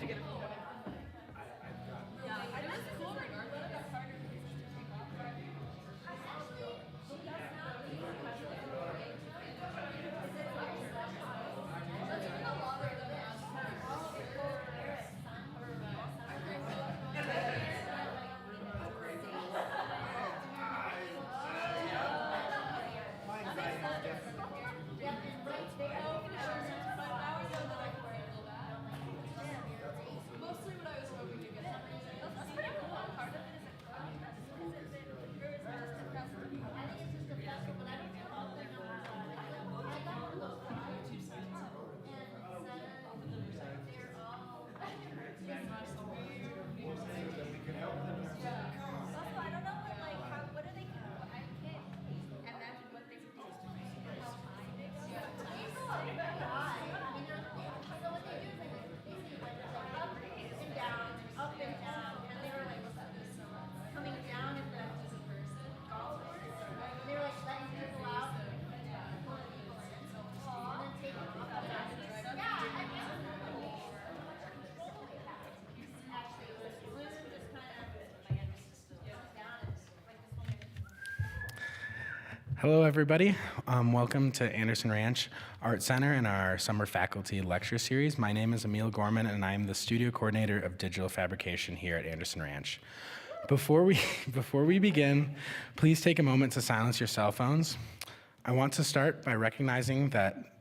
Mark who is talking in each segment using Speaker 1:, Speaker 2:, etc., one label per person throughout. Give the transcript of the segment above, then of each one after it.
Speaker 1: to get a photo. Yeah, it was cool regardless. It's harder to take off. Mostly what I was hoping to get. That's pretty cool. Part of it is
Speaker 2: Hello, everybody. Welcome to Anderson Ranch Art Center and our summer faculty lecture series. My name is Emil Gorman, and I'm the studio coordinator of digital fabrication here at Anderson Ranch. Before we begin, please take a moment to silence your cell phones. I want to start by recognizing that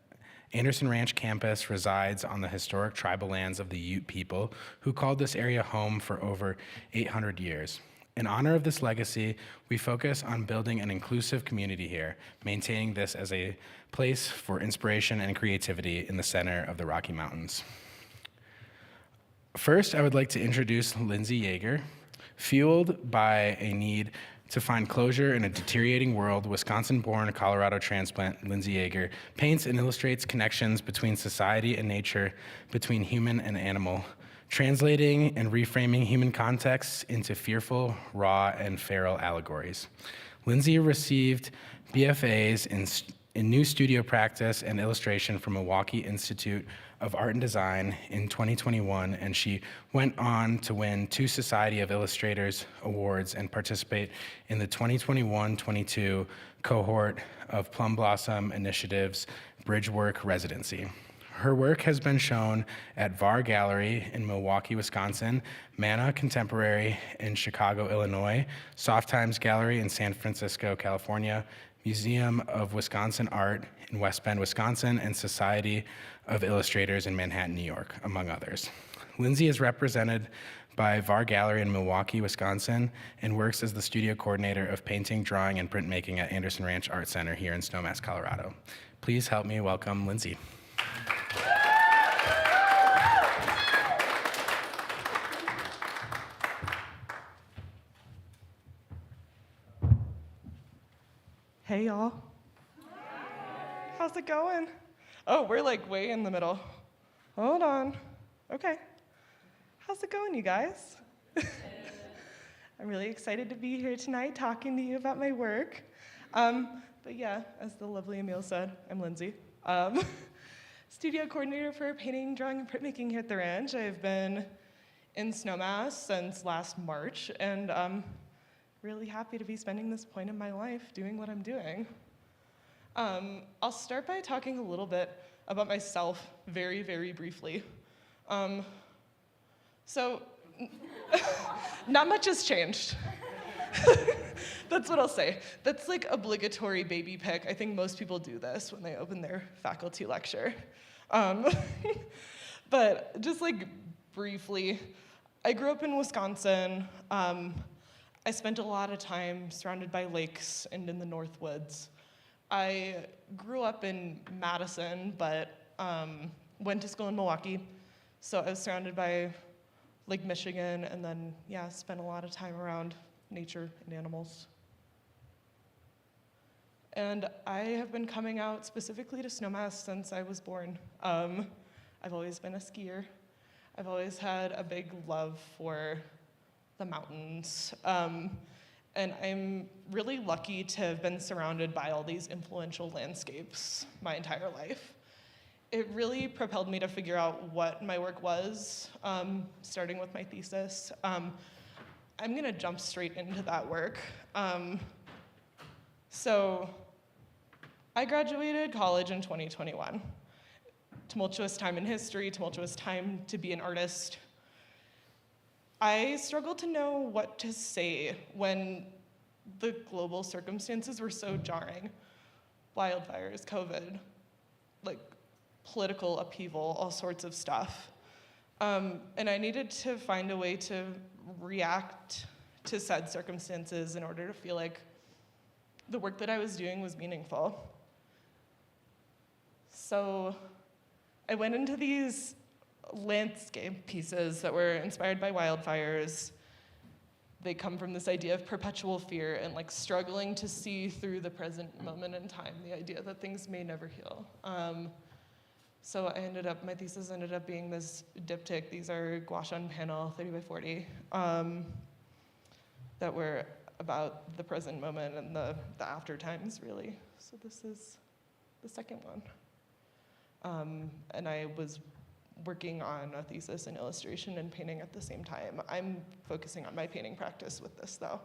Speaker 2: Anderson Ranch campus resides on the historic tribal lands of the Ute people who called this area home for over 800 years. In honor of this legacy, we focus on building an inclusive community here, maintaining this as a place for inspiration and creativity in the center of the Rocky Mountains. First, I would like to introduce Lindsey Yeager. Fueled by a need to find closure in a deteriorating world, Wisconsin-born Colorado transplant Lindsey Yeager paints and illustrates connections between society and nature, between human and animal, translating and reframing human contexts into fearful, raw, and feral allegories. Lindsey received BFAs in new studio practice and illustration from Milwaukee Institute of Art and Design in 2021, and she went on to win 2 Society of Illustrators awards and participate in the 2021-22 cohort of Plum Blossom Initiative's Bridgework Residency. Her work has been shown at VAR Gallery in Milwaukee, Wisconsin, Mana Contemporary in Chicago, Illinois, Soft Times Gallery in San Francisco, California, Museum of Wisconsin Art in West Bend, Wisconsin, and Society of Illustrators in Manhattan, New York, among others. Lindsey is represented by VAR Gallery in Milwaukee, Wisconsin, and works as the studio coordinator of painting, drawing, and printmaking at Anderson Ranch Art Center here in Snowmass, Colorado. Please help me welcome Lindsey.
Speaker 3: Hey, y'all. How's it going? Oh, we're like way in the middle. Hold on. Okay. How's it going, you guys? I'm really excited to be here tonight talking to you about my work. But yeah, as the lovely Emil said, I'm Lindsey. Studio coordinator for painting, drawing, and printmaking here at the ranch. I've been in Snowmass since last March, and really happy to be spending this point in my life doing what I'm doing. I'll start by talking a little bit about myself very, very briefly. So, not much has changed. That's what I'll say. That's like obligatory baby pick. I think most people do this when they open their faculty lecture. But just like briefly, I grew up in Wisconsin. I spent a lot of time surrounded by lakes and in the North Woods. I grew up in Madison, but went to school in Milwaukee. So I was surrounded by Lake Michigan, and then, yeah, spent a lot of time around nature and animals. And I have been coming out specifically to Snowmass since I was born. I've always been a skier. I've always had a big love for the mountains. And I'm really lucky to have been surrounded by all these influential landscapes my entire life. it really propelled me to figure out what my work was, starting with my thesis. I'm gonna jump straight into that work. So I graduated college in 2021. Tumultuous time in history, tumultuous time to be an artist. I struggled to know what to say when the global circumstances were so jarring. Wildfires, COVID, like political upheaval, all sorts of stuff. And I needed to find a way to react to said circumstances in order to feel like the work that I was doing was meaningful. So I went into these landscape pieces that were inspired by wildfires. They come from this idea of perpetual fear and like struggling to see through the present moment in time, the idea that things may never heal. So my thesis ended up being this diptych. These are gouache on panel, 30 by 40, that were about the present moment and the after times, really. So this is the second one. And I was working on a thesis in illustration and painting at the same time. I'm focusing on my painting practice with this, though.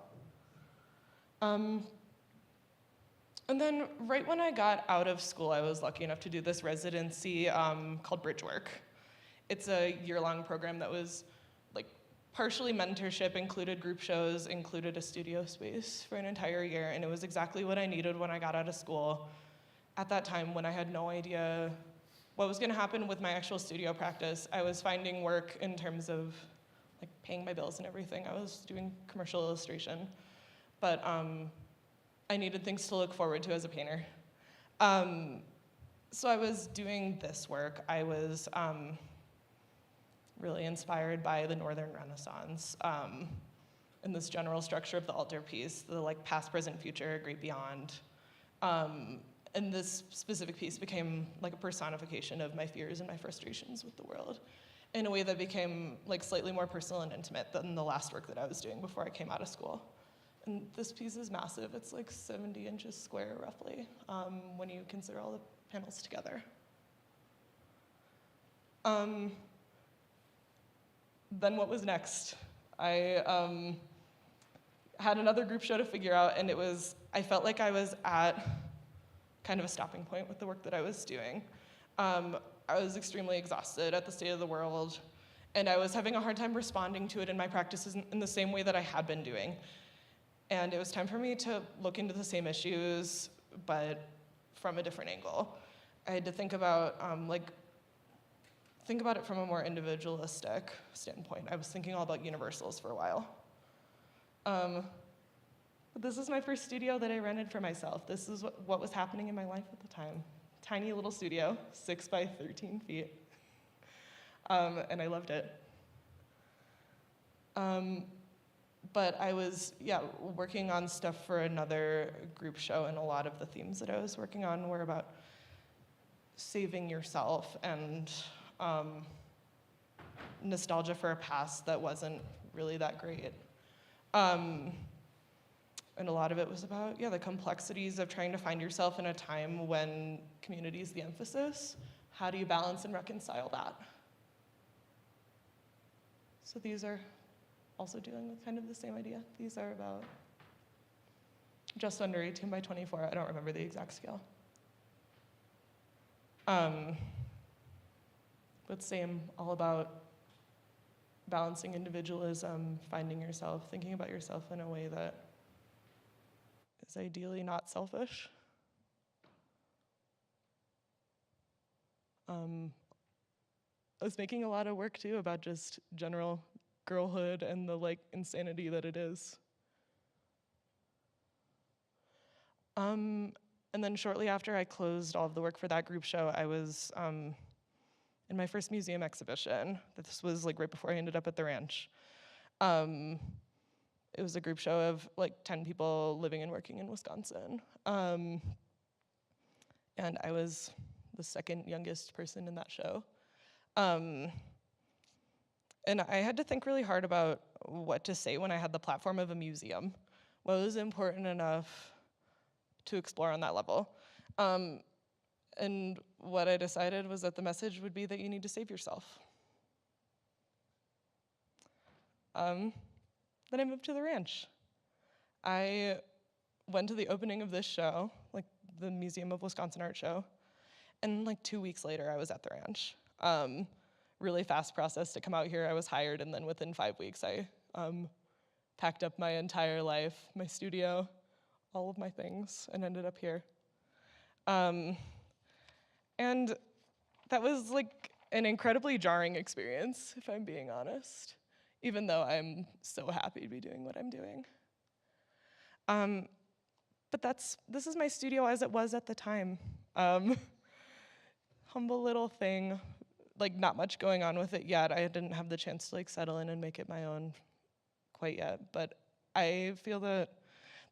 Speaker 3: And then right when I got out of school, I was lucky enough to do this residency called Bridgework. It's a year-long program that was like partially mentorship, included group shows, included a studio space for an entire year, and it was exactly what I needed when I got out of school. At that time, when I had no idea what was gonna happen with my actual studio practice, I was finding work in terms of like paying my bills and everything. I was doing commercial illustration, but I needed things to look forward to as a painter. So I was doing this work. I was really inspired by the Northern Renaissance and this general structure of the altarpiece, the like past, present, future, great beyond. And this specific piece became like a personification of my fears and my frustrations with the world in a way that became like slightly more personal and intimate than the last work that I was doing before I came out of school. And this piece is massive. It's like 70 inches square, roughly, when you consider all the panels together. Then what was next? I had another group show to figure out, and I felt like I was at kind of a stopping point with the work that I was doing. I was extremely exhausted at the state of the world, and I was having a hard time responding to it in my practices in the same way that I had been doing. And it was time for me to look into the same issues, but from a different angle. I had to think about it from a more individualistic standpoint. I was thinking all about universals for a while. But this is my first studio that I rented for myself. This is what was happening in my life at the time. Tiny little studio, 6 by 13 feet. And I loved it. But I was, working on stuff for another group show, and a lot of the themes that I was working on were about saving yourself and nostalgia for a past that wasn't really that great. And a lot of it was about, the complexities of trying to find yourself in a time when community is the emphasis. How do you balance and reconcile that? So these are also dealing with kind of the same idea. These are about just under 18 by 24. I don't remember the exact scale. But same, all about balancing individualism, finding yourself, thinking about yourself in a way that is ideally not selfish. I was making a lot of work too about just general girlhood and the insanity that it is. And then shortly after I closed all of the work for that group show, I was in my first museum exhibition. This was right before I ended up at the ranch. It was a group show of 10 people living and working in Wisconsin. And I was the second youngest person in that show. And I had to think really hard about what to say when I had the platform of a museum. What was important enough to explore on that level? And what I decided was that the message would be that you need to save yourself. Then I moved to the ranch. I went to the opening of this show, like the Museum of Wisconsin Art Show, and like 2 weeks later, I was at the ranch. Really fast process to come out here. I was hired, and then within 5 weeks, I packed up my entire life, my studio, all of my things, and ended up here. And that was like an incredibly jarring experience, if I'm being honest, even though I'm so happy to be doing what I'm doing. But this is my studio as it was at the time. Humble little thing, like not much going on with it yet. I didn't have the chance to like settle in and make it my own quite yet, but I feel that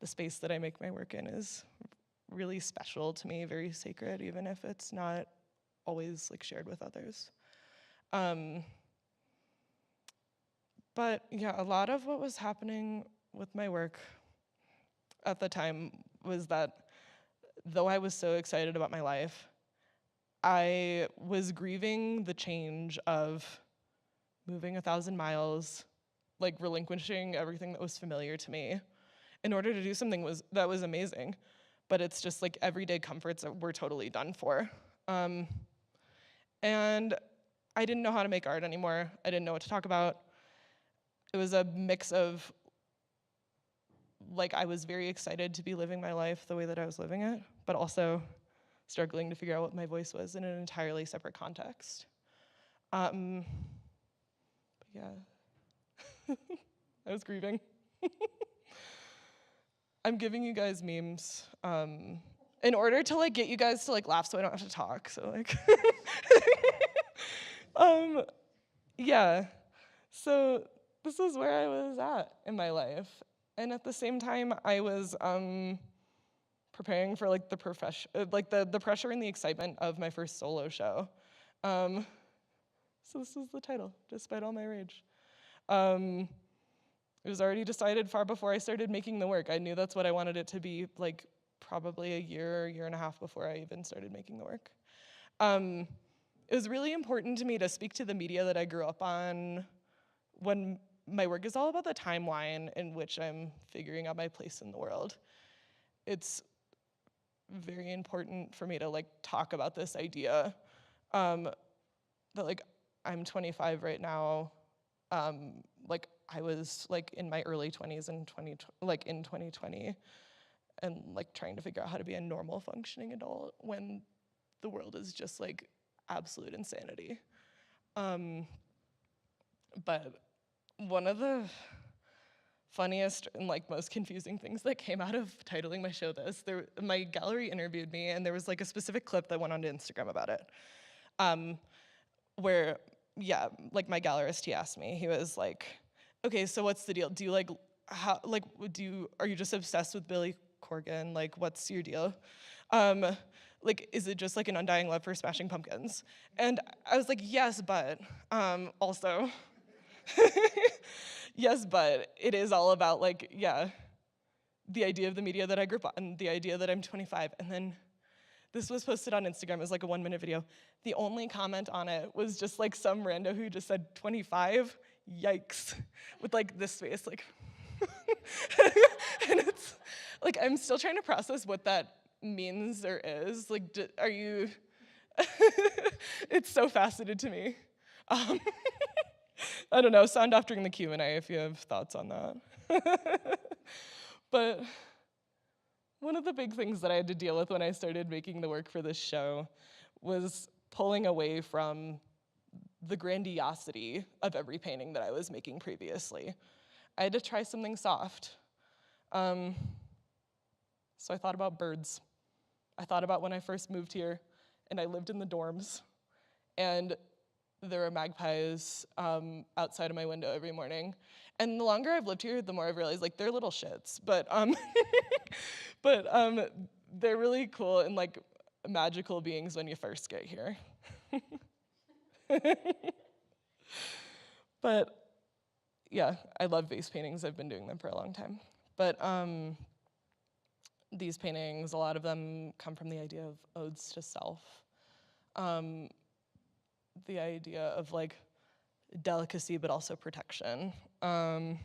Speaker 3: the space that I make my work in is really special to me, very sacred, even if it's not always like shared with others. But yeah, a lot of what was happening with my work at the time was that though I was so excited about my life, I was grieving the change of moving 1,000 miles, like relinquishing everything that was familiar to me in order to do something that was amazing. But it's just like everyday comforts that were totally done for. And I didn't know how to make art anymore. I didn't know what to talk about. It was a mix of, like, I was very excited to be living my life the way that I was living it, but also struggling to figure out what my voice was in an entirely separate context. But yeah, I was grieving. I'm giving you guys memes in order to like get you guys to like laugh so I don't have to talk. So like, yeah. So this is where I was at in my life. And at the same time, I was preparing for like the pressure and the excitement of my first solo show. So this is the title, Despite All My Rage. It was already decided far before I started making the work. I knew that's what I wanted it to be, like probably a year and a half before I even started making the work. It was really important to me to speak to the media that I grew up on when my work is all about the timeline in which I'm figuring out my place in the world. It's very important for me to like talk about this idea that like I'm 25 right now. Like I was like in my early 20s in 2020, and like trying to figure out how to be a normal functioning adult when the world is just like absolute insanity. But one of the funniest and like most confusing things that came out of titling my show this, my gallery interviewed me, and there was like a specific clip that went onto Instagram about it, where yeah, like my gallerist, he asked me, he was like, okay, so what's the deal? Do you like, are you just obsessed with Billy Corgan? Like, what's your deal? Like, is it just like an undying love for Smashing Pumpkins? And I was like, yes, but also, yes, but it is all about like, yeah, the idea of the media that I grew up on, the idea that I'm 25, and then this was posted on Instagram. It was like a 1-minute video. The only comment on it was just like some rando who just said 25, yikes, with like this face, like. And it's like, I'm still trying to process what that means or is. Like, are you, it's so faceted to me. I don't know, sound off during the Q&A if you have thoughts on that. But one of the big things that I had to deal with when I started making the work for this show was pulling away from the grandiosity of every painting that I was making previously. I had to try something soft. So I thought about birds. I thought about when I first moved here and I lived in the dorms, and there were magpies outside of my window every morning. And the longer I've lived here, the more I've realized, like, they're little shits, but they're really cool and like magical beings when you first get here. But yeah, I love vase paintings. I've been doing them for a long time. But these paintings, a lot of them come from the idea of odes to self. The idea of like delicacy, but also protection. But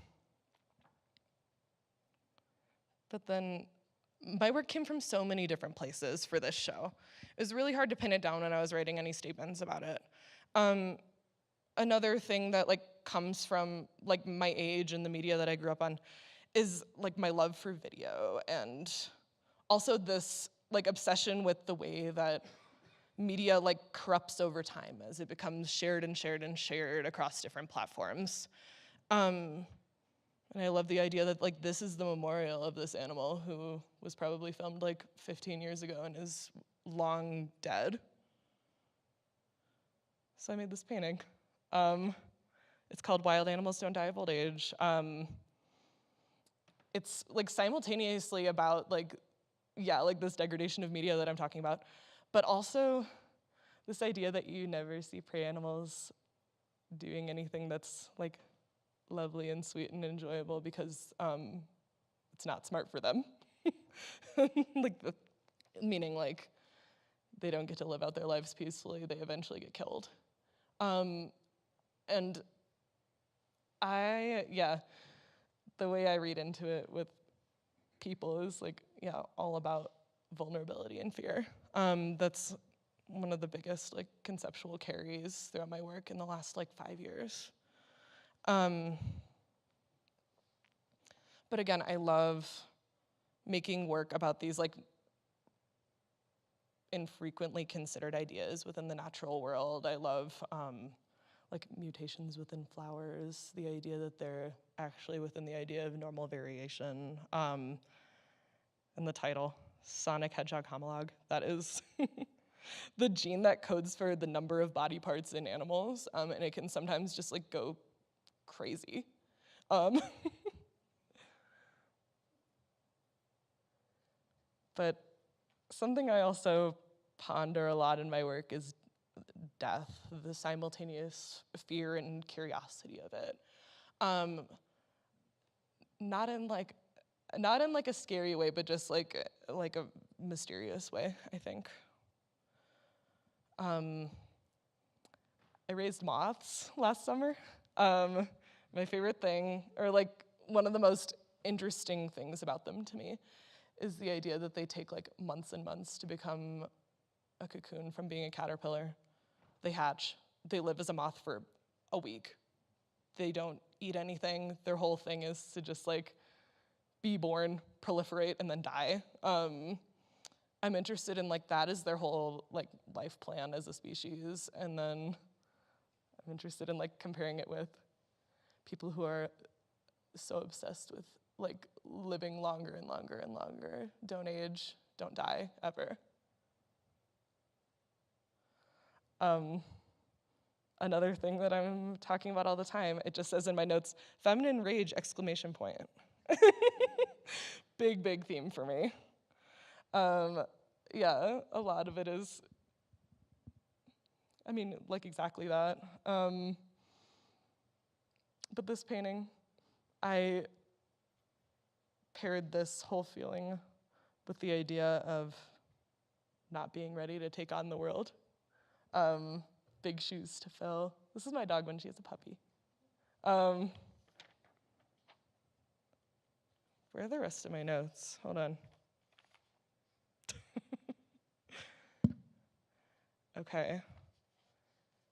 Speaker 3: then my work came from so many different places for this show. It was really hard to pin it down when I was writing any statements about it. Another thing that like comes from like my age and the media that I grew up on is like my love for video, and also this like obsession with the way that media like corrupts over time as it becomes shared and shared and shared across different platforms. And I love the idea that like this is the memorial of this animal who was probably filmed like 15 years ago and is long dead. So I made this painting. It's called Wild Animals Don't Die of Old Age. It's like simultaneously about like, yeah, like this degradation of media that I'm talking about, but also this idea that you never see prey animals doing anything that's like lovely and sweet and enjoyable because it's not smart for them. Like meaning like they don't get to live out their lives peacefully, they eventually get killed. And the way I read into it with people is like, yeah, all about vulnerability and fear. That's one of the biggest like conceptual carries throughout my work in the last like 5 years. But again, I love making work about these like infrequently considered ideas within the natural world. I love like mutations within flowers, the idea that they're actually within the idea of normal variation. And the title, Sonic Hedgehog Homolog, that is the gene that codes for the number of body parts in animals, and it can sometimes just like go crazy. But something I also ponder a lot in my work is death, the simultaneous fear and curiosity of it. Not in like a scary way, but just like a mysterious way, I think. I raised moths last summer. My favorite thing, or like one of the most interesting things about them to me, is the idea that they take like months and months to become a cocoon from being a caterpillar. They hatch, they live as a moth for a week. They don't eat anything. Their whole thing is to just like be born, proliferate, and then die. I'm interested in like that is their whole like life plan as a species, and then I'm interested in like comparing it with people who are so obsessed with like living longer and longer and longer, don't age, don't die ever. Another thing that I'm talking about all the time, it just says in my notes, feminine rage, exclamation point. Big theme for me. Yeah, a lot of it is, I mean, like exactly that. But this painting, I paired this whole feeling with the idea of not being ready to take on the world. Big shoes to fill. This is my dog when she was a puppy. Where are the rest of my notes? Hold on. Okay.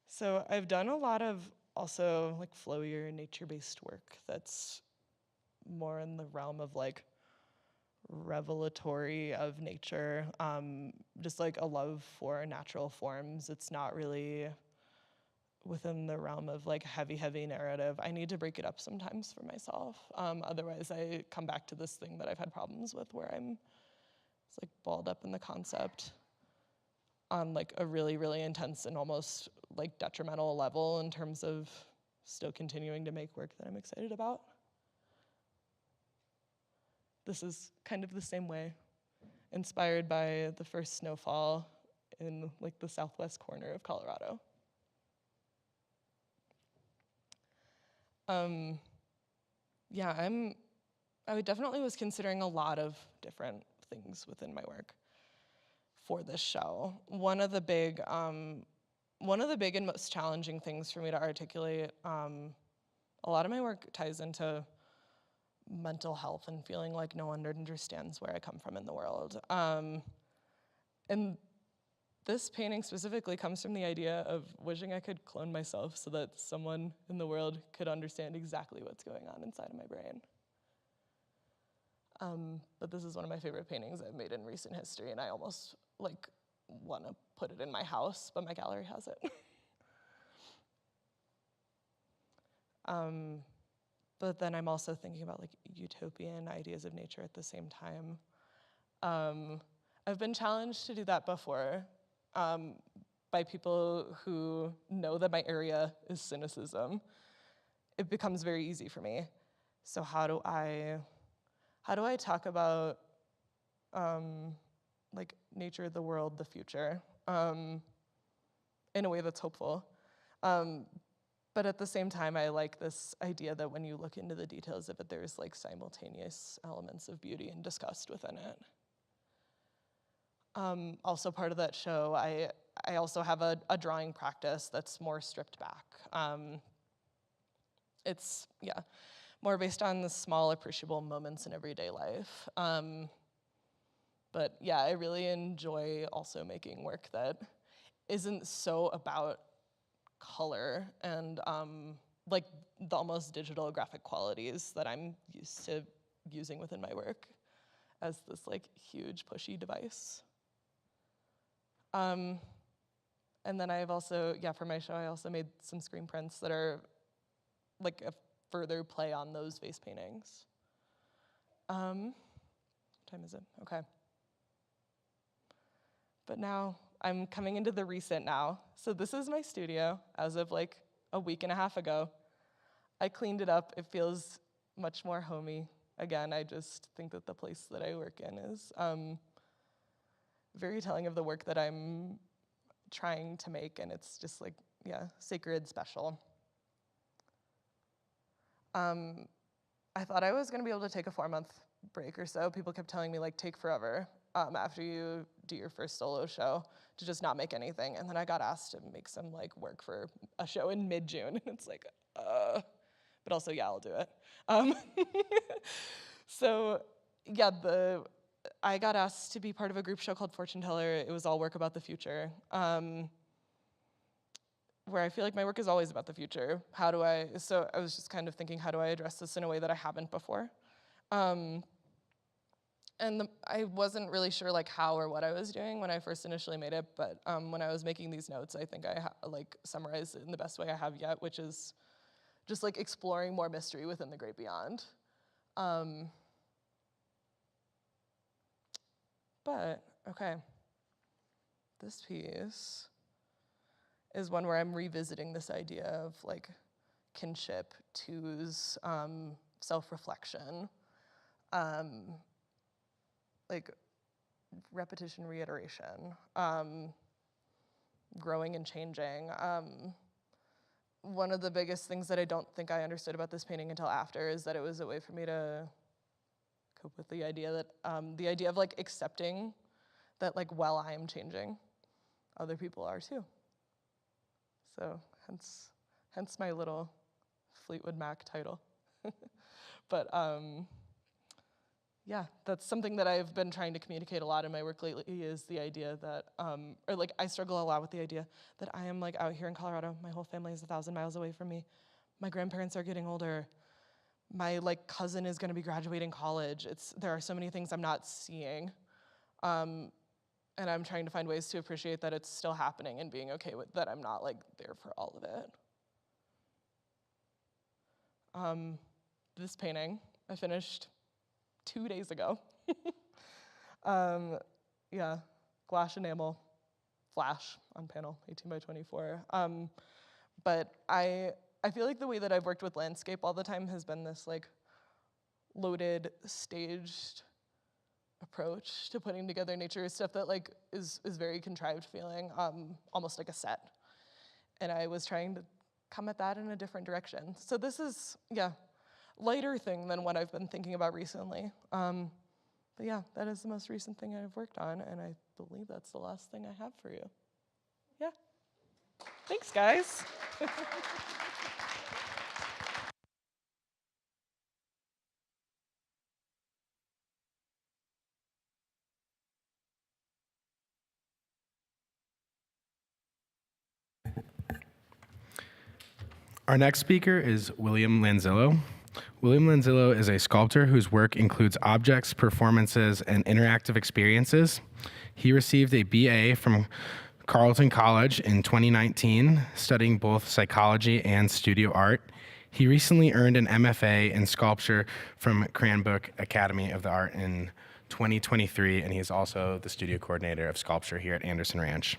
Speaker 3: So I've done a lot of also like flowier nature-based work that's more in the realm of like revelatory of nature, just like a love for natural forms. It's not really within the realm of like heavy narrative. I need to break it up sometimes for myself. Otherwise I come back to this thing that I've had problems with where it's like balled up in the concept on like a really intense and almost like detrimental level in terms of still continuing to make work that I'm excited about. This is kind of the same way, inspired by the first snowfall in like the southwest corner of Colorado. I definitely was considering a lot of different things within my work for this show. One of the big and most challenging things for me to articulate, a lot of my work ties into mental health and feeling like no one understands where I come from in the world. And this painting specifically comes from the idea of wishing I could clone myself so that someone in the world could understand exactly what's going on inside of my brain. But this is one of my favorite paintings I've made in recent history, and I almost want to put it in my house, but my gallery has it. But then I'm also thinking about utopian ideas of nature at the same time. I've been challenged to do that before by people who know that my area is cynicism. It becomes very easy for me. So how do I talk about nature, the world, the future in a way that's hopeful? But at the same time, I like this idea that when you look into the details of it, there's simultaneous elements of beauty and disgust within it. Also part of that show, I also have a drawing practice that's more stripped back. It's, more based on the small appreciable moments in everyday life. But I really enjoy also making work that isn't so about color and the almost digital graphic qualities that I'm used to using within my work as this huge pushy device. And then I've also, for my show, I also made some screen prints that are a further play on those vase paintings. What time is it? Okay. But now I'm coming into the recent now. So this is my studio as of a week and a half ago. I cleaned it up. It feels much more homey. Again, I just think that the place that I work in is very telling of the work that I'm trying to make, and it's just sacred, special. I thought I was gonna be able to take a 4-month break or so. People kept telling me take forever after you do your first solo show to just not make anything. And then I got asked to make some work for a show in mid-June. And it's but also, I'll do it. So I got asked to be part of a group show called Fortune Teller. It was all work about the future. Where I feel my work is always about the future. So I was just kind of thinking, how do I address this in a way that I haven't before? I wasn't really sure how or what I was doing when I first initially made it, but when I was making these notes, I think I summarized it in the best way I have yet, which is just exploring more mystery within the great beyond. But, okay, this piece is one where I'm revisiting this idea of kinship, twos, self-reflection, repetition, reiteration, growing and changing. One of the biggest things that I don't think I understood about this painting until after is that it was a way for me to cope with the idea that, of accepting that while I am changing, other people are too. So hence my little Fleetwood Mac title. But that's something that I've been trying to communicate a lot in my work lately is the idea that, I struggle a lot with the idea that I am out here in Colorado. My whole family is 1,000 miles away from me. My grandparents are getting older. My cousin is gonna be graduating college. There are so many things I'm not seeing. And I'm trying to find ways to appreciate that it's still happening and being okay with that I'm not there for all of it. This painting I finished 2 days ago. Glass enamel, flash on panel, 18 by 24. But I feel the way that I've worked with landscape all the time has been this loaded, staged approach to putting together nature, stuff that is very contrived feeling, almost like a set. And I was trying to come at that in a different direction. So this is, lighter thing than what I've been thinking about recently. But yeah, that is the most recent thing I've worked on, and I believe that's the last thing I have for you. Yeah. Thanks, guys.
Speaker 2: Our next speaker is William Lanzillo. William Lanzillo is a sculptor whose work includes objects, performances, and interactive experiences. He received a BA from Carleton College in 2019, studying both psychology and studio art. He recently earned an MFA in sculpture from Cranbrook Academy of the Art in 2023, and he is also the studio coordinator of sculpture here at Anderson Ranch.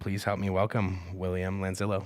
Speaker 2: Please help me welcome William Lanzillo.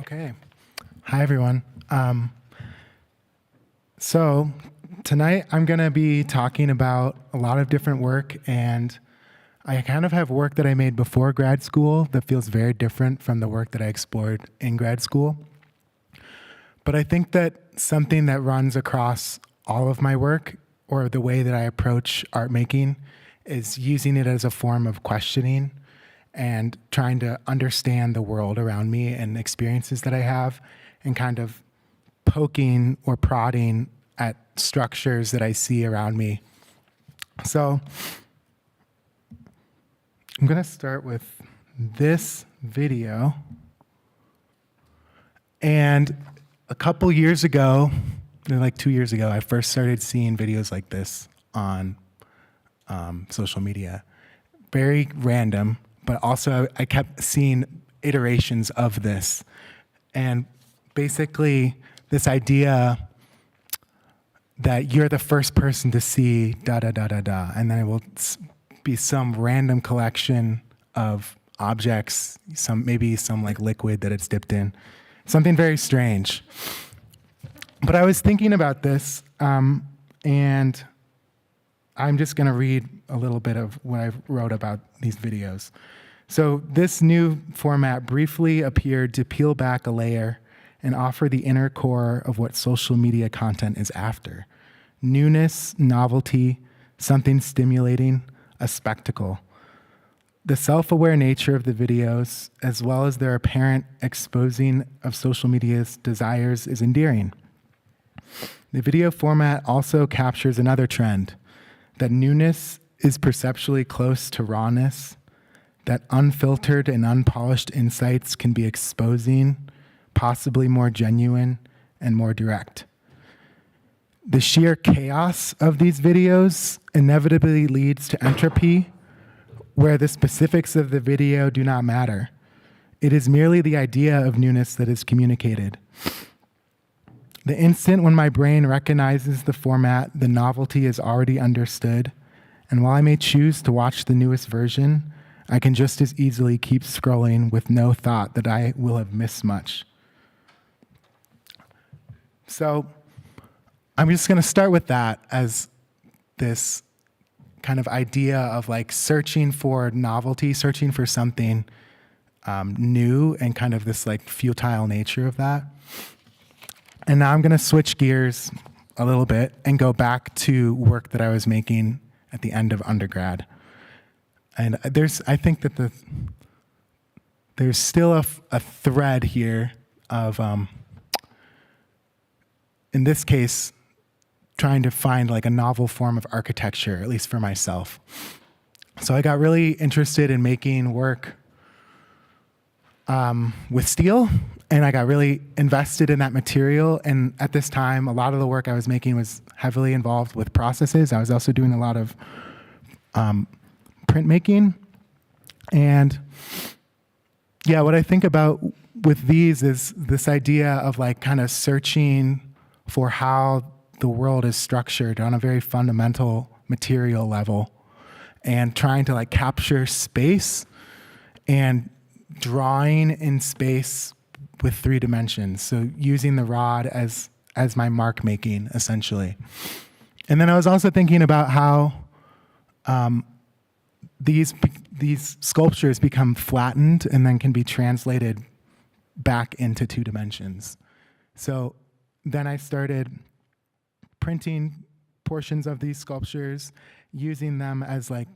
Speaker 4: Okay. Hi, everyone. So tonight I'm going to be talking about a lot of different work, and I kind of have work that I made before grad school that feels very different from the work that I explored in grad school. But I think that something that runs across all of my work, or the way that I approach art making, is using it as a form of questioning and trying to understand the world around me and experiences that I have, and kind of poking or prodding at structures that I see around me. So I'm going to start with this video. And a couple years ago, like 2 years ago, I first started seeing videos like this on social media. Very random, but also I kept seeing iterations of this. And basically this idea that you're the first person to see da da da da da, and then it will be some random collection of objects, maybe some like liquid that it's dipped in, something very strange. But I was thinking about this, and I'm just going to read a little bit of what I wrote about these videos. So this new format briefly appeared to peel back a layer and offer the inner core of what social media content is after. Newness, novelty, something stimulating, a spectacle. The self-aware nature of the videos, as well as their apparent exposing of social media's desires, is endearing. The video format also captures another trend, that newness is perceptually close to rawness, that unfiltered and unpolished insights can be exposing, possibly more genuine and more direct. The sheer chaos of these videos inevitably leads to entropy, where the specifics of the video do not matter. It is merely the idea of newness that is communicated. The instant when my brain recognizes the format, the novelty is already understood, and while I may choose to watch the newest version, I can just as easily keep scrolling with no thought that I will have missed much. So I'm just going to start with that as this kind of idea of like searching for novelty, searching for something new, and kind of this like futile nature of that. And now I'm going to switch gears a little bit and go back to work that I was making at the end of undergrad. And I think that there's still a thread here of, in this case, trying to find like a novel form of architecture, at least for myself. So I got really interested in making work with steel, and I got really invested in that material. And at this time, a lot of the work I was making was heavily involved with processes. I was also doing a lot of printmaking. And yeah, what I think about with these is this idea of like kind of searching for how the world is structured on a very fundamental material level and trying to like capture space and drawing in space with 3 dimensions. So using the rod as my mark making essentially. And then I was also thinking about how these sculptures become flattened and then can be translated back into 2 dimensions. So then I started printing portions of these sculptures, using them as like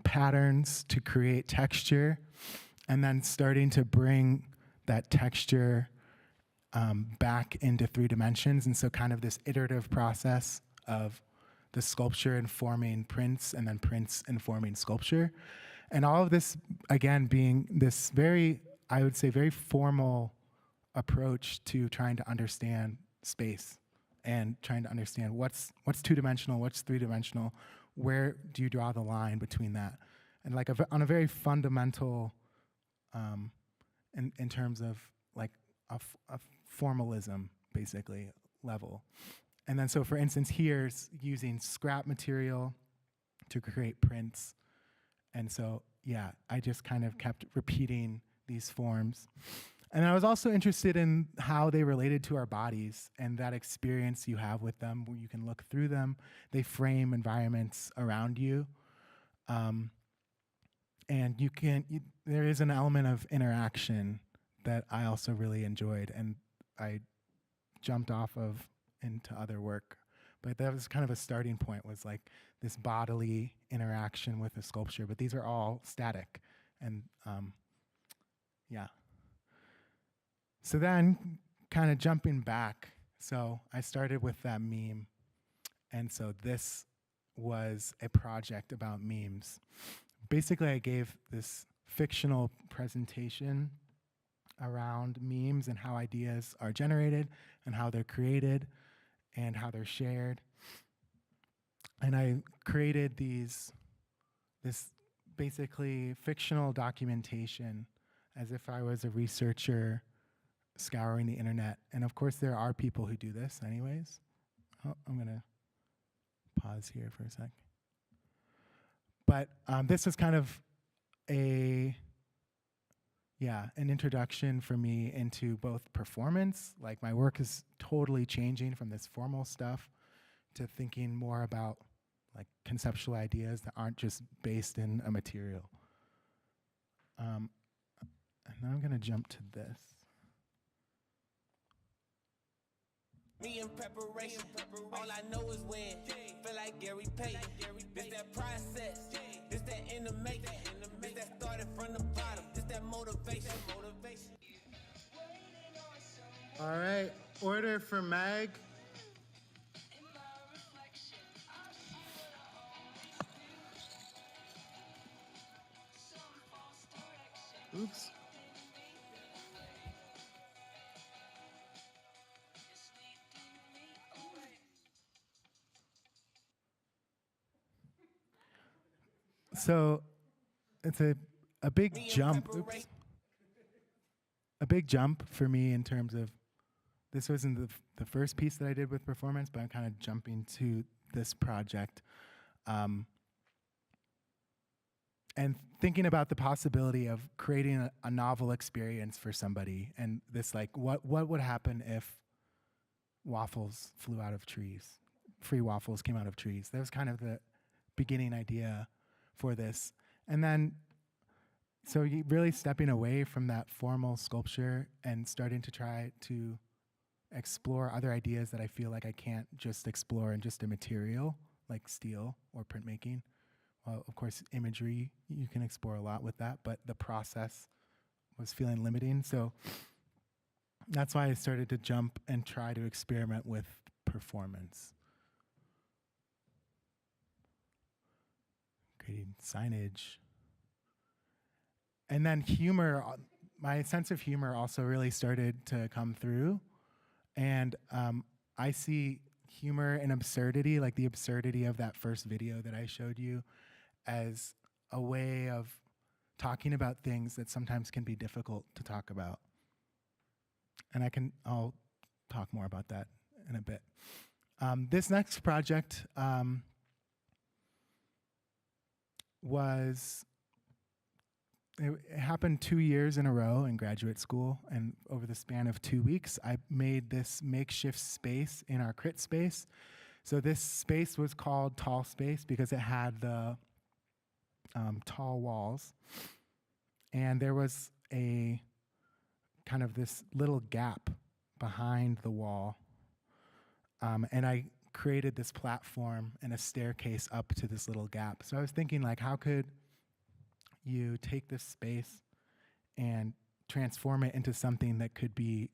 Speaker 4: patterns to create texture, and then starting to bring that texture back into 3 dimensions. And so kind of this iterative process of the sculpture informing prints and then prints informing sculpture. And all of this, again, being this very, I would say, very formal approach to trying to understand space and trying to understand what's 2-dimensional, what's 3-dimensional, where do you draw the line between that? And like on a very fundamental, in terms of like a formalism, basically, level. And then so for instance, here's using scrap material to create prints. And so, yeah, I just kind of kept repeating these forms. And I was also interested in how they related to our bodies and that experience you have with them, where you can look through them. They frame environments around you. And there is an element of interaction that I also really enjoyed, and I jumped off of into other work. But that was kind of a starting point, was like this bodily interaction with the sculpture. But these are all static. And yeah. So then kind of jumping back, so I started with that meme. And so this was a project about memes. Basically, I gave this fictional presentation around memes and how ideas are generated and how they're created and how they're shared. And I created this basically fictional documentation as if I was a researcher scouring the internet. And of course, there are people who do this anyways. Oh, I'm gonna pause here for a sec. But this is kind of an introduction for me into both performance. Like my work is totally changing from this formal stuff to thinking more about like conceptual ideas that aren't just based in a material. And then I'm gonna jump to this.
Speaker 5: Me in preparation, all I know is win. Feel like Gary Payton. This that process, this that in the making. This that started from the bottom. This that motivation.
Speaker 4: All right, order for Meg. Oops. So it's a big jump. Oops. A big jump for me in terms of, this wasn't the first piece that I did with performance, but I'm kind of jumping to this project. And thinking about the possibility of creating a novel experience for somebody, and this like, what would happen if waffles flew out of trees? Free waffles came out of trees. That was kind of the beginning idea for this. And then, so you really stepping away from that formal sculpture and starting to try to explore other ideas that I feel like I can't just explore in just a material, like steel or printmaking. Well, of course, imagery, you can explore a lot with that, but the process was feeling limiting. So that's why I started to jump and try to experiment with performance. Creating signage. And then humor, my sense of humor also really started to come through. And I see humor and absurdity, like the absurdity of that first video that I showed you, as a way of talking about things that sometimes can be difficult to talk about. And I'll talk more about that in a bit. This next project it happened 2 years in a row in graduate school, and over the span of 2 weeks, I made this makeshift space in our crit space. So this space was called Tall Space because it had the tall walls, and there was a kind of this little gap behind the wall, and I created this platform and a staircase up to this little gap. So I was thinking, like, how could you take this space and transform it into something that could be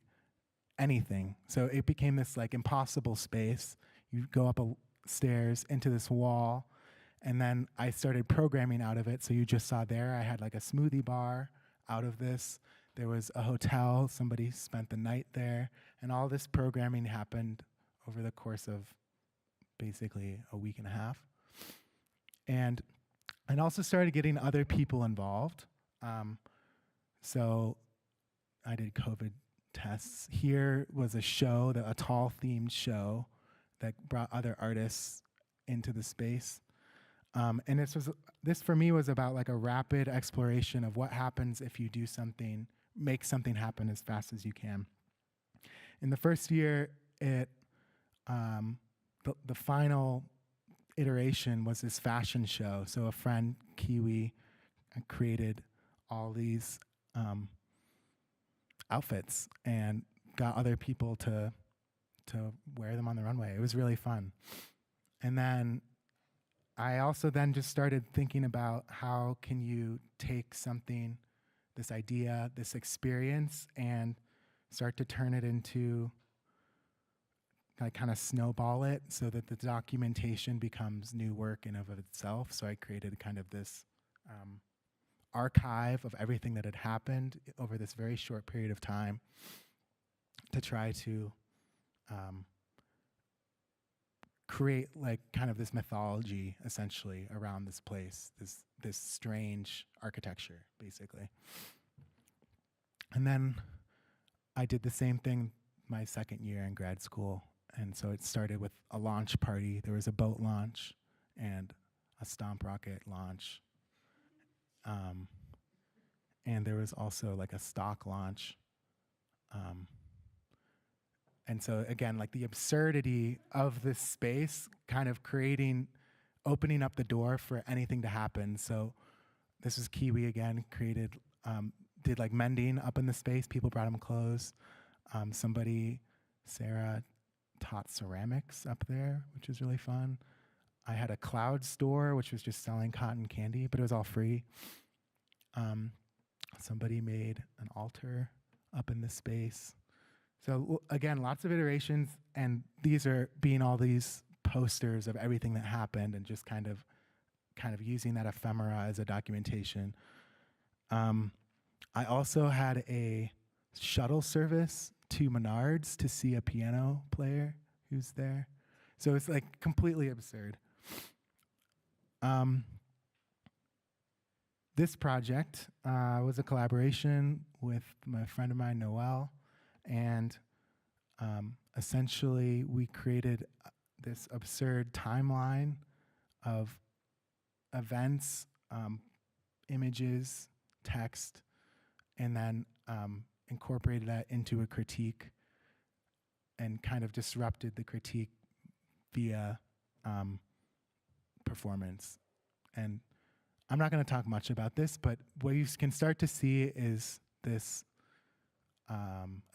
Speaker 4: anything? So it became this like impossible space. You go up stairs into this wall, and then I started programming out of it. So you just saw there, I had like a smoothie bar out of this. There was a hotel, somebody spent the night there, and all this programming happened over the course of basically a week and a half. And also started getting other people involved. So I did COVID tests. Here was a show, a tall-themed show that brought other artists into the space. And this for me was about like a rapid exploration of what happens if you do something, make something happen as fast as you can. In the first year, the final iteration was this fashion show. So a friend, Kiwi, created all these outfits and got other people to wear them on the runway. It was really fun. And then I also then just started thinking about how can you take something, this idea, this experience, and start to turn it into, like, kind of snowball it so that the documentation becomes new work in of itself. So I created kind of this archive of everything that had happened over this very short period of time to try to create like kind of this mythology essentially around this place, this strange architecture, basically. And then I did the same thing my second year in grad school. And so it started with a launch party. There was a boat launch and a stomp rocket launch. And there was also like a stock launch. And so again, like the absurdity of this space kind of opening up the door for anything to happen. So this is Kiwi again, did like mending up in the space. People brought him clothes. Sarah taught ceramics up there, which was really fun. I had a cloud store, which was just selling cotton candy, but it was all free. Somebody made an altar up in the space. So again, lots of iterations, and these are being all these posters of everything that happened and just kind of using that ephemera as a documentation. I also had a shuttle service to Menards to see a piano player who's there. So it's like completely absurd. This project was a collaboration with my friend of mine, Noel, and essentially we created this absurd timeline of events, images, text, and then incorporated that into a critique and kind of disrupted the critique via performance. And I'm not going to talk much about this, but what you can start to see is this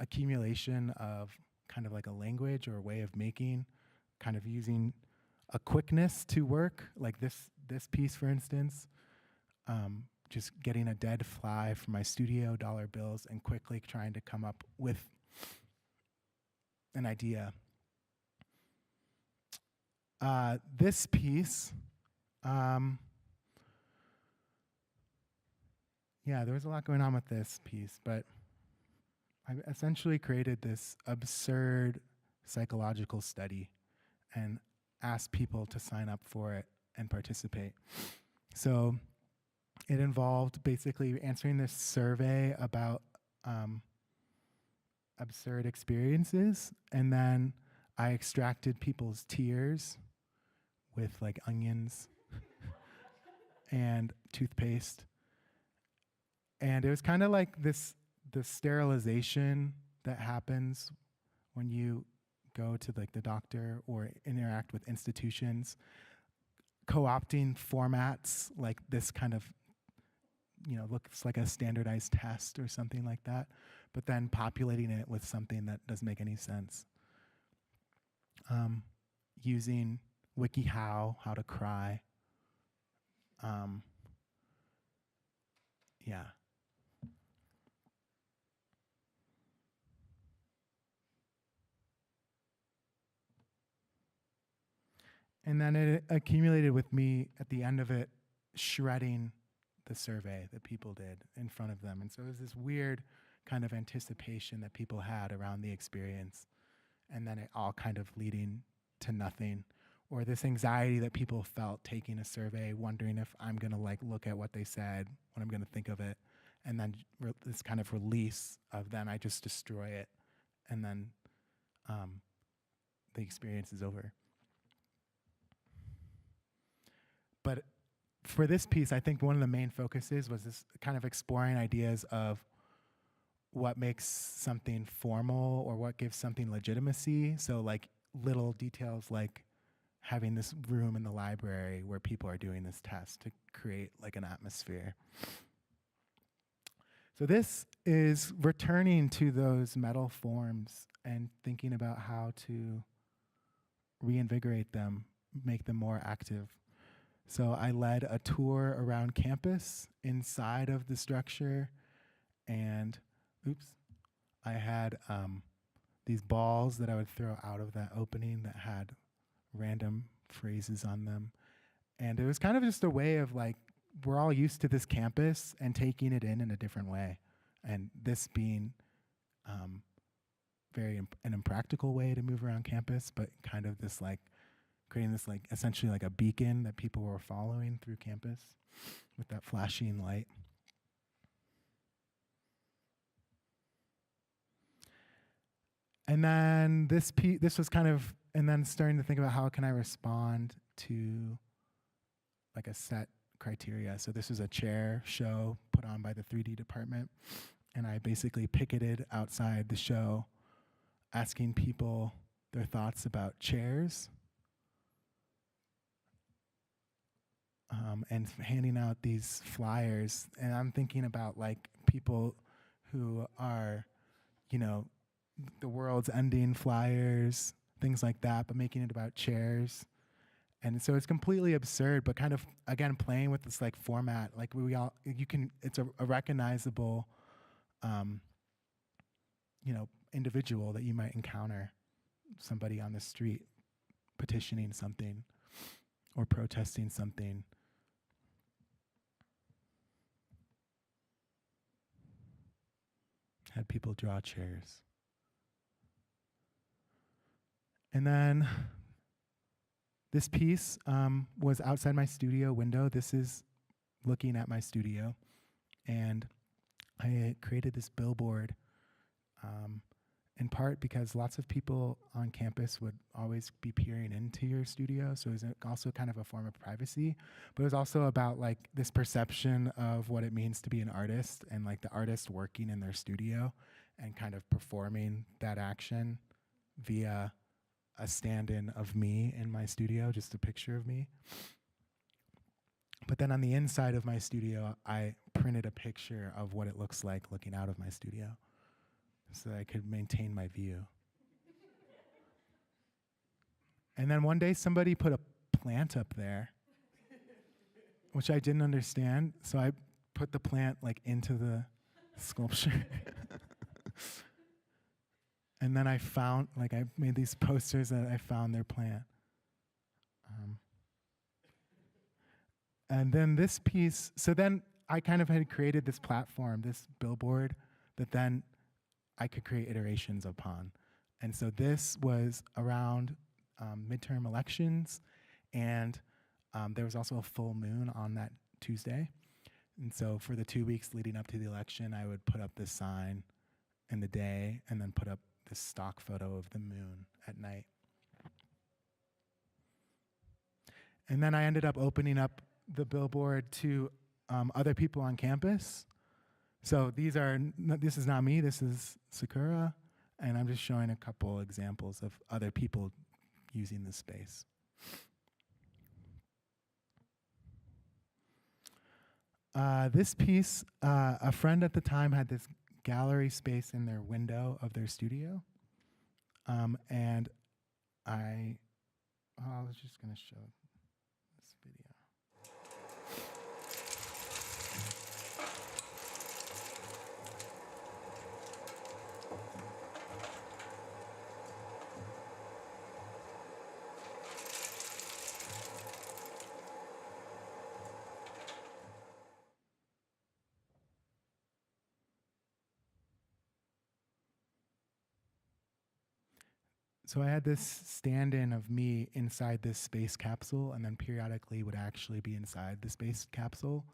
Speaker 4: accumulation of kind of like a language or a way of making, kind of using a quickness to work, like this piece, for instance, just getting a dead fly from my studio, dollar bills, and quickly trying to come up with an idea. This piece, there was a lot going on with this piece, but I essentially created this absurd psychological study and asked people to sign up for it and participate. So it involved basically answering this survey about absurd experiences, and then I extracted people's tears with like onions and toothpaste. And it was kind of like the sterilization that happens when you go to like the doctor or interact with institutions, co-opting formats like this kind of, looks like a standardized test or something like that, but then populating it with something that doesn't make any sense. Using WikiHow, how to cry. Yeah. And then it accumulated with me at the end of it, shredding the survey that people did in front of them. And so it was this weird kind of anticipation that people had around the experience. And then it all kind of leading to nothing. Or this anxiety that people felt taking a survey, wondering if I'm going to like look at what they said, what I'm going to think of it. And then this kind of release of then I just destroy it. And then the experience is over. But for this piece, I think one of the main focuses was this kind of exploring ideas of what makes something formal or what gives something legitimacy. So like little details like having this room in the library where people are doing this test to create like an atmosphere. So this is returning to those metal forms and thinking about how to reinvigorate them, make them more active. So I led a tour around campus inside of the structure, and I had these balls that I would throw out of that opening that had random phrases on them. And it was kind of just a way of like, we're all used to this campus and taking it in a different way. And this being an impractical way to move around campus, but kind of this like, creating this like essentially like a beacon that people were following through campus with that flashing light. And then this was kind of, and then starting to think about how can I respond to like a set criteria. So this was a chair show put on by the 3D department. And I basically picketed outside the show asking people their thoughts about chairs. And handing out these flyers. And I'm thinking about like people who are, the world's ending flyers, things like that, but making it about chairs. And so it's completely absurd, but kind of, again, playing with this like format, like it's a recognizable, individual that you might encounter, somebody on the street petitioning something or protesting something. Had people draw chairs. And then this piece was outside my studio window. This is looking at my studio. And I created this billboard in part because lots of people on campus would always be peering into your studio. So it was also kind of a form of privacy. But it was also about like this perception of what it means to be an artist and like the artist working in their studio and kind of performing that action via a stand-in of me in my studio, just a picture of me. But then on the inside of my studio, I printed a picture of what it looks like looking out of my studio so that I could maintain my view. And then one day somebody put a plant up there, which I didn't understand. So I put the plant like into the sculpture. And then I made these posters that I found their plant. And then this piece, so then I kind of had created this platform, this billboard, that then I could create iterations upon. And so this was around midterm elections, and there was also a full moon on that Tuesday. And so for the 2 weeks leading up to the election, I would put up this sign in the day and then put up this stock photo of the moon at night. And then I ended up opening up the billboard to other people on campus. So this is not me, this is Sakura, and I'm just showing a couple examples of other people using this space. This piece, a friend at the time had this gallery space in their window of their studio. And I was just going to show this video. So I had this stand-in of me inside this space capsule, and then periodically would actually be inside the space capsule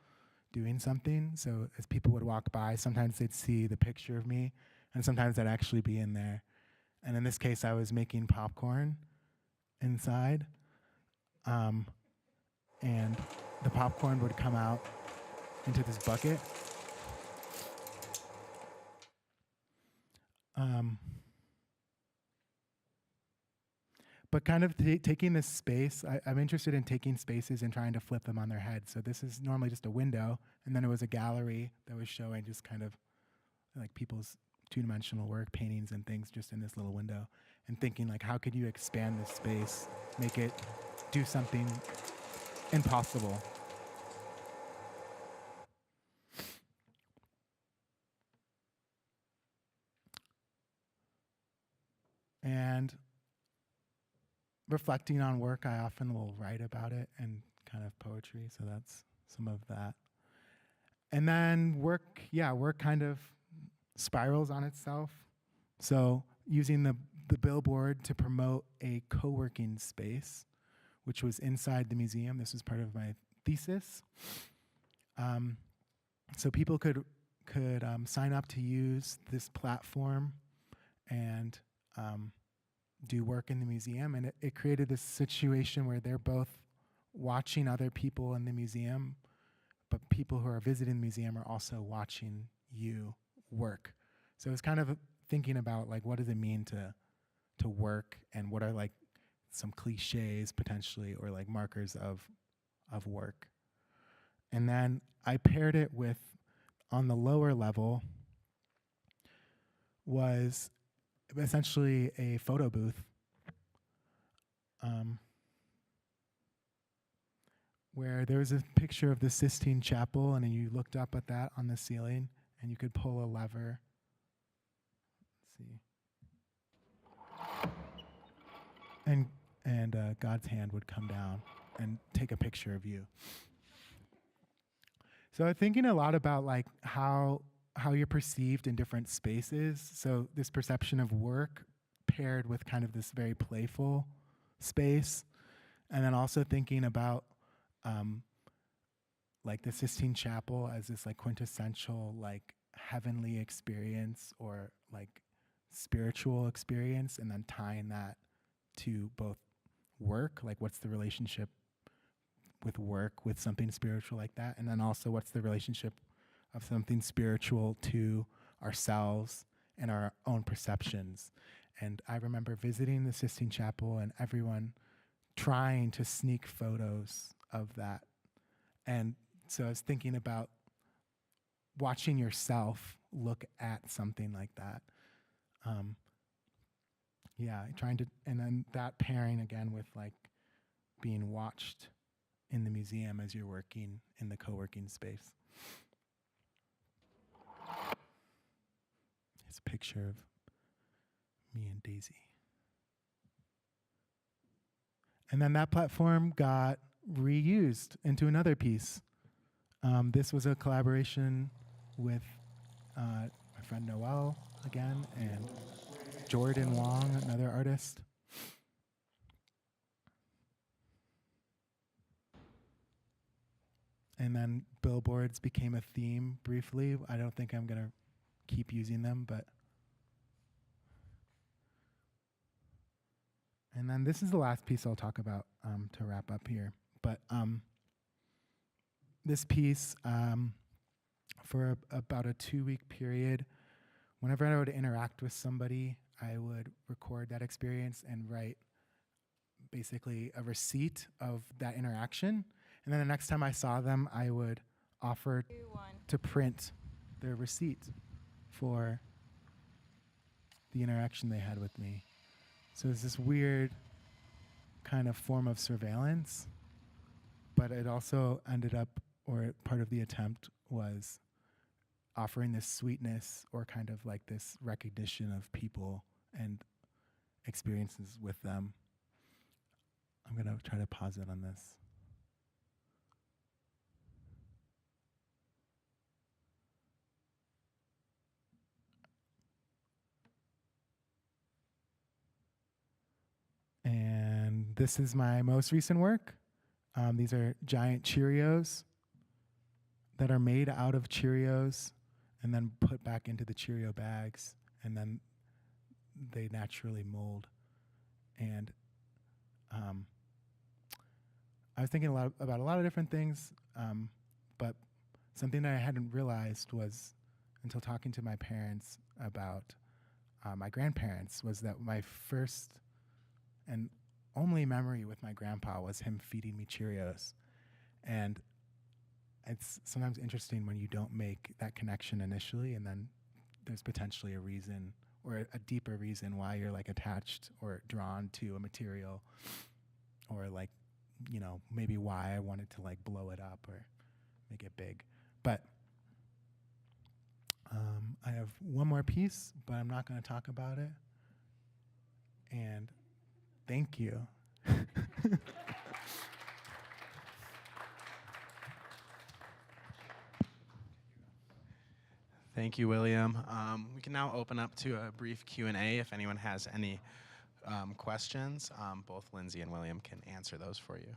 Speaker 4: doing something. So as people would walk by, sometimes they'd see the picture of me, and sometimes I'd actually be in there. And in this case, I was making popcorn inside, and the popcorn would come out into this bucket. But kind of taking this space, I'm interested in taking spaces and trying to flip them on their head. So this is normally just a window, and then it was a gallery that was showing just kind of like people's two-dimensional work, paintings and things just in this little window, and thinking like, how could you expand this space, make it do something impossible? And reflecting on work, I often will write about it and kind of poetry, so that's some of that. And then work kind of spirals on itself. So using the billboard to promote a co-working space, which was inside the museum. This was part of my thesis. So people could sign up to use this platform and do work in the museum, and it created this situation where they're both watching other people in the museum, but people who are visiting the museum are also watching you work. So it's kind of thinking about like, what does it mean to work, and what are like some cliches potentially, or like markers of work. And then I paired it with, on the lower level, was essentially a photo booth where there was a picture of the Sistine Chapel, and then you looked up at that on the ceiling, and you could pull a lever. Let's see. And God's hand would come down and take a picture of you. So I'm thinking a lot about like how you're perceived in different spaces. So this perception of work paired with kind of this very playful space. And then also thinking about like the Sistine Chapel as this like quintessential like heavenly experience, or like spiritual experience, and then tying that to both work, like what's the relationship with work with something spiritual like that, and then also what's the relationship of something spiritual to ourselves and our own perceptions. And I remember visiting the Sistine Chapel and everyone trying to sneak photos of that. And so I was thinking about watching yourself look at something like that. Trying to, and then that pairing again with like being watched in the museum as you're working in the co-working space. It's a picture of me and Daisy. And then that platform got reused into another piece. This was a collaboration with my friend Noel again, and Jordan Wong, another artist. And then billboards became a theme briefly. I don't think I'm going to keep using them, but. And then this is the last piece I'll talk about to wrap up here. But this piece, for about a 2-week period, whenever I would interact with somebody, I would record that experience and write basically a receipt of that interaction. And then the next time I saw them, I would offer to print their receipt for the interaction they had with me. So it's this weird kind of form of surveillance, but it also ended up, or part of the attempt was offering this sweetness or kind of like this recognition of people and experiences with them. I'm going to try to pause it on this. And this is my most recent work. These are giant Cheerios that are made out of Cheerios and then put back into the Cheerio bags, and then they naturally mold. And I was thinking about a lot of different things, but something that I hadn't realized was, until talking to my parents about my grandparents, was that my first and only memory with my grandpa was him feeding me Cheerios. And it's sometimes interesting when you don't make that connection initially, and then there's potentially a reason or a deeper reason why you're like attached or drawn to a material, or like, you know, maybe why I wanted to like blow it up or make it big. But I have one more piece, but I'm not going to talk about it. And thank you.
Speaker 2: Thank you, William. We can now open up to a brief Q&A if anyone has any questions. Both Lindsey and William can answer those for you.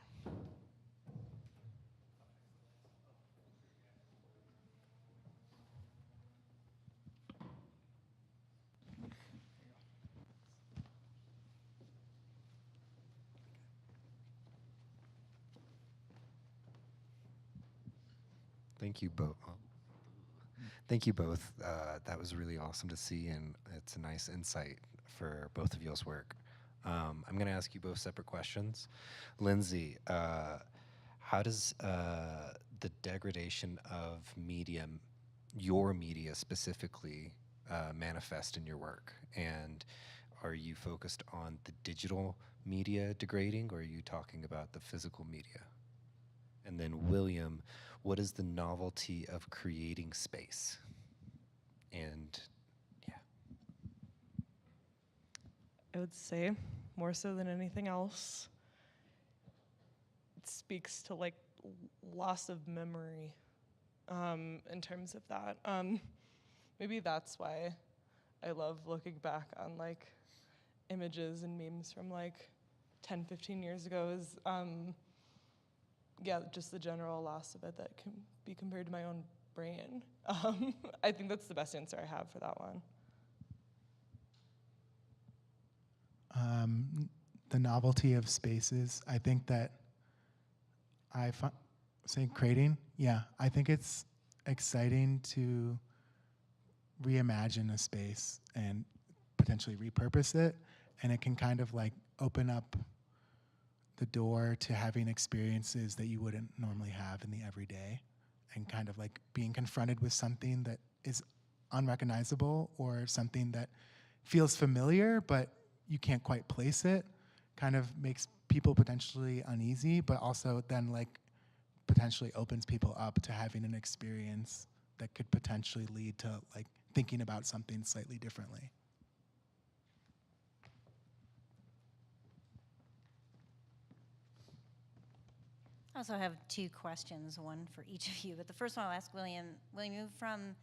Speaker 6: Thank you both. Thank you both. That was really awesome to see, and it's a nice insight for both of y'all's work. I'm going to ask you both separate questions. Lindsey, how does the degradation of medium, your media specifically, manifest in your work? And are you focused on the digital media degrading, or are you talking about the physical media? And then William, what is the novelty of creating space? And yeah.
Speaker 3: I would say, more so than anything else, it speaks to like loss of memory in terms of that. Maybe that's why I love looking back on like images and memes from like 10, 15 years ago is yeah, just the general loss of it that can be compared to my own brain. I think that's the best answer I have for that one.
Speaker 4: The novelty of spaces. I think that saying creating, yeah, I think it's exciting to reimagine a space and potentially repurpose it, and it can kind of like open up the door to having experiences that you wouldn't normally have in the everyday, and kind of like being confronted with something that is unrecognizable or something that feels familiar but you can't quite place it, kind of makes people potentially uneasy, but also then like potentially opens people up to having an experience that could potentially lead to like thinking about something slightly differently.
Speaker 7: I also have two questions, one for each of you. But the first one I'll ask William. William, you moved from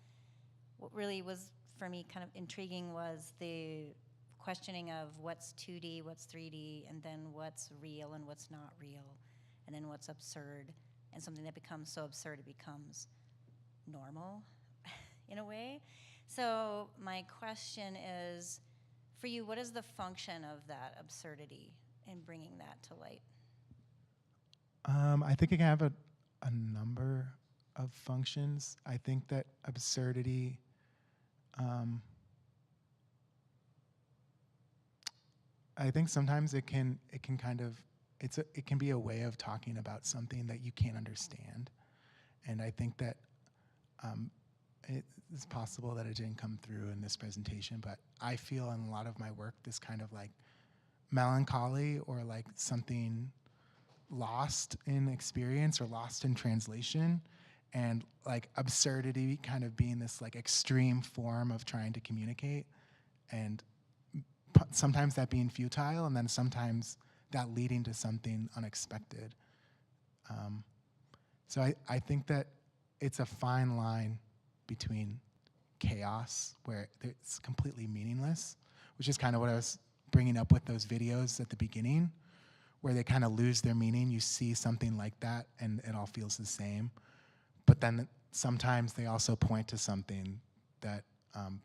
Speaker 7: what really was, for me, kind of intriguing was the questioning of what's 2D, what's 3D, and then what's real and what's not real, and then what's absurd. and something that becomes so absurd it becomes normal in a way. So my question is, for you, what is the function of that absurdity in bringing that to light?
Speaker 4: I think it can have a number of functions. I think that absurdity, I think sometimes it can kind of, it can be a way of talking about something that you can't understand. And I think that it's possible that it didn't come through in this presentation, but I feel in a lot of my work this kind of like melancholy or like something lost in experience or lost in translation, and like absurdity kind of being this like extreme form of trying to communicate, and sometimes that being futile, and then sometimes that leading to something unexpected. So I think that it's a fine line between chaos, where it's completely meaningless, which is kind of what I was bringing up with those videos at the beginning, where they kind of lose their meaning. You see something like that and it all feels the same. But then sometimes they also point to something that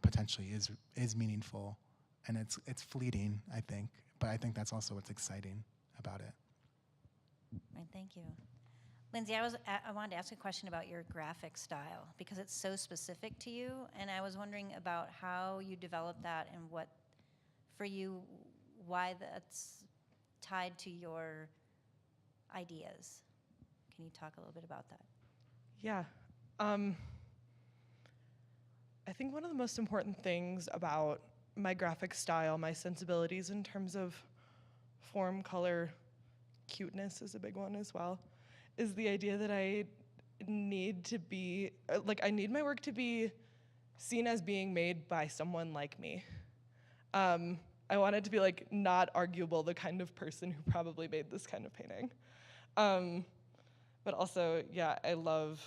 Speaker 4: potentially is meaningful, and it's fleeting, I think. But I think that's also what's exciting about it.
Speaker 7: Right, thank you. Lindsey, I wanted to ask a question about your graphic style, because it's so specific to you, and I was wondering about how you developed that and what, for you, why that's tied to your ideas. Can you talk a little bit about that?
Speaker 3: Yeah. I think one of the most important things about my graphic style, my sensibilities in terms of form, color, cuteness is a big one as well, is the idea that I need to be, I need my work to be seen as being made by someone like me. I want it to be like not arguable, the kind of person who probably made this kind of painting. But also, yeah, I love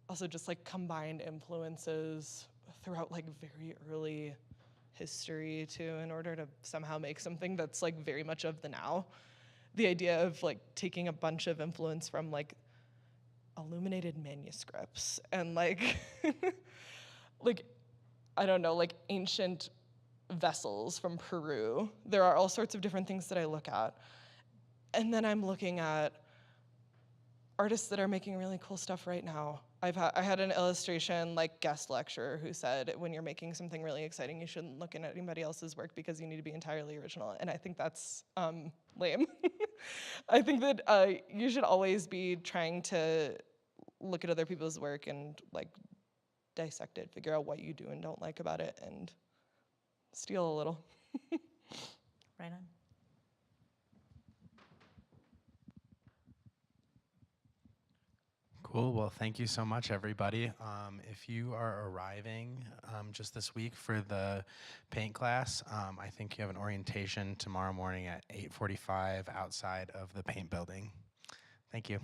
Speaker 3: also just like combined influences throughout like very early history too, in order to somehow make something that's like very much of the now. The idea of like taking a bunch of influence from like illuminated manuscripts and like like I don't know, like ancient vessels from Peru. There are all sorts of different things that I look at. And then I'm looking at artists that are making really cool stuff right now. I had an illustration like guest lecturer who said, when you're making something really exciting, you shouldn't look at anybody else's work because you need to be entirely original. And I think that's lame. I think that you should always be trying to look at other people's work and like dissect it, figure out what you do and don't like about it, and steal a little.
Speaker 7: Right on.
Speaker 2: Cool. Well, thank you so much, everybody. If you are arriving just this week for the paint class, I think you have an orientation tomorrow morning at 8:45 outside of the paint building. Thank you.